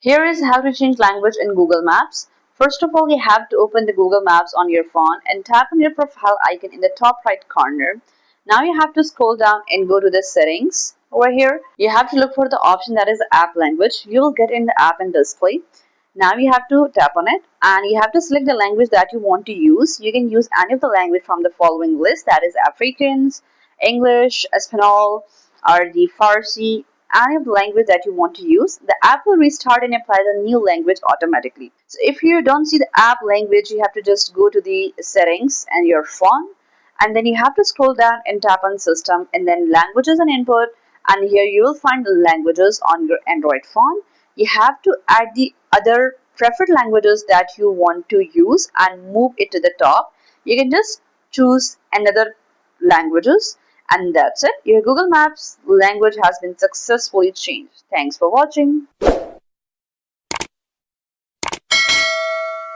Here is how to change language in Google Maps. First of all, you have to open the Google Maps on your phone and tap on your profile icon in the top right corner. Now you have to scroll down and go to the settings. Over here, you have to look for the option that is app language. You will get in the app and display. Now you have to tap on it and you have to select the language that you want to use. You can use any of the language from the following list, that is Afrikaans, English, Espanol, or the Farsi, any of the language that you want to use. The app will restart and apply the new language automatically. So if you don't see the app language, you have to just go to the settings and your phone, and then you have to scroll down and tap on system and then languages and input, and here you will find the languages on your Android phone. You have to add the other preferred languages that you want to use and move it to the top. You can just choose another languages, and that's it. Your Google Maps language has been successfully changed. Thanks for watching.